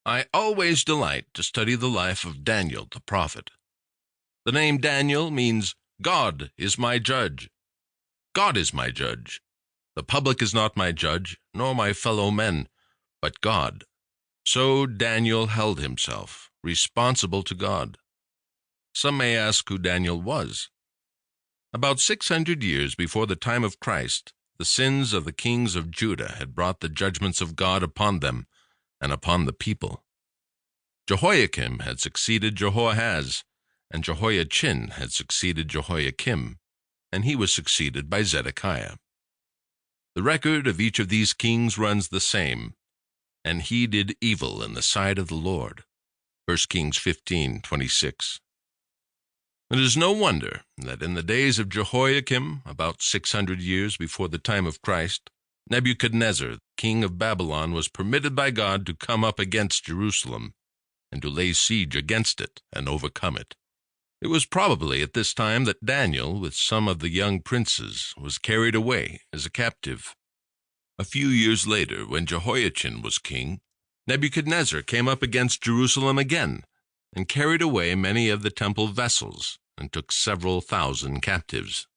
I always delight to study the life of Daniel the prophet. The name Daniel means God is my judge. God is my judge. The public is not my judge, nor my fellow men, but God. So Daniel held himself responsible to God. Some may ask who Daniel was. About 600 years before the time of Christ, the sins of the kings of Judah had brought the judgments of God upon them and upon the people. Jehoiakim had succeeded Jehoahaz, and Jehoiachin had succeeded Jehoiakim, and he was succeeded by Zedekiah. The record of each of these kings runs the same, and he did evil in the sight of the Lord. 1 Kings 15:26. It is no wonder that in the days of Jehoiakim, about 600 years before the time of Christ, Nebuchadnezzar, king of Babylon, was permitted by God to come up against Jerusalem and to lay siege against it and overcome it. It was probably at this time that Daniel, with some of the young princes, was carried away as a captive. A few years later, when Jehoiachin was king, Nebuchadnezzar came up against Jerusalem again and carried away many of the temple vessels and took several thousand captives.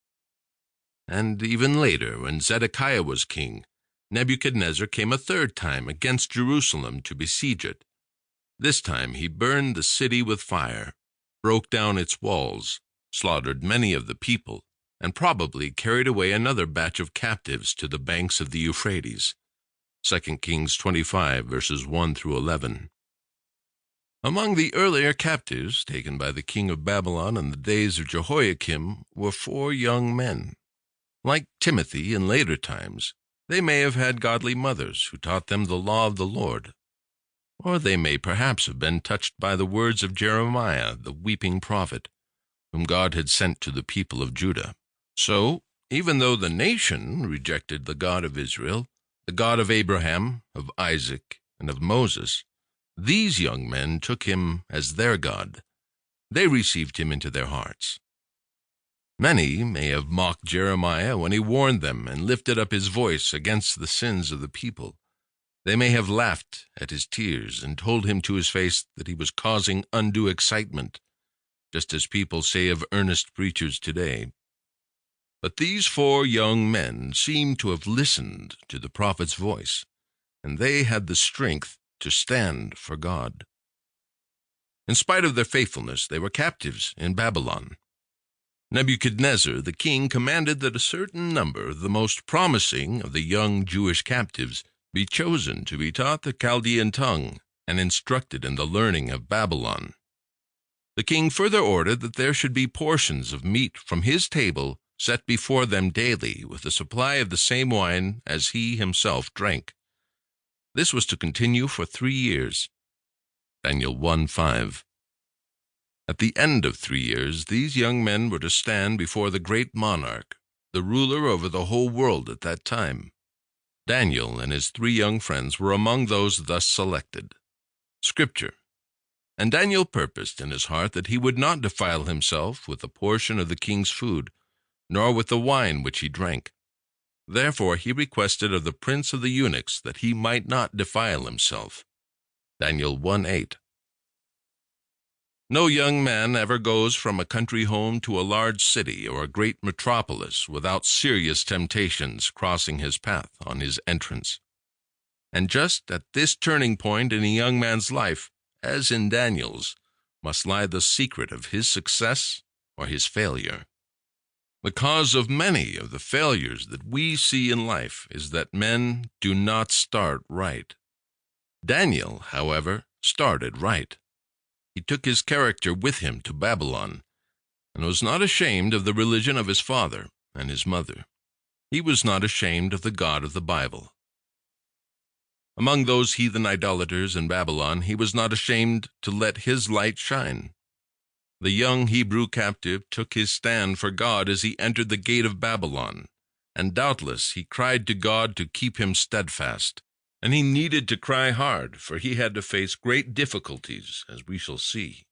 And even later, when Zedekiah was king, Nebuchadnezzar came a third time against Jerusalem to besiege it. This time he burned the city with fire, broke down its walls, slaughtered many of the people, and probably carried away another batch of captives to the banks of the Euphrates. 2 Kings 25, verses 1 through 11. Among the earlier captives taken by the king of Babylon in the days of Jehoiakim were 4 young men. Like Timothy in later times, they may have had godly mothers who taught them the law of the Lord. Or they may perhaps have been touched by the words of Jeremiah, the weeping prophet, whom God had sent to the people of Judah. So, even though the nation rejected the God of Israel, the God of Abraham, of Isaac, and of Moses, these young men took him as their God. They received him into their hearts. Many may have mocked Jeremiah when he warned them and lifted up his voice against the sins of the people. They may have laughed at his tears and told him to his face that he was causing undue excitement, just as people say of earnest preachers today. But these 4 young men seemed to have listened to the prophet's voice, and they had the strength to stand for God. In spite of their faithfulness, they were captives in Babylon. Nebuchadnezzar, the king, commanded that a certain number of the most promising of the young Jewish captives be chosen to be taught the Chaldean tongue and instructed in the learning of Babylon. The king further ordered that there should be portions of meat from his table set before them daily, with a supply of the same wine as he himself drank. This was to continue for 3 years. Daniel 1:5. At the end of 3 years, these young men were to stand before the great monarch, the ruler over the whole world at that time. Daniel and his 3 young friends were among those thus selected. Scripture. And Daniel purposed in his heart that he would not defile himself with a portion of the king's food, nor with the wine which he drank. Therefore he requested of the prince of the eunuchs that he might not defile himself. Daniel 1:8. No young man ever goes from a country home to a large city or a great metropolis without serious temptations crossing his path on his entrance. And just at this turning point in a young man's life, as in Daniel's, must lie the secret of his success or his failure. The cause of many of the failures that we see in life is that men do not start right. Daniel, however, started right. He took his character with him to Babylon, and was not ashamed of the religion of his father and his mother. He was not ashamed of the God of the Bible. Among those heathen idolaters in Babylon, he was not ashamed to let his light shine. The young Hebrew captive took his stand for God as he entered the gate of Babylon, and doubtless he cried to God to keep him steadfast. And he needed to cry hard, for he had to face great difficulties, as we shall see.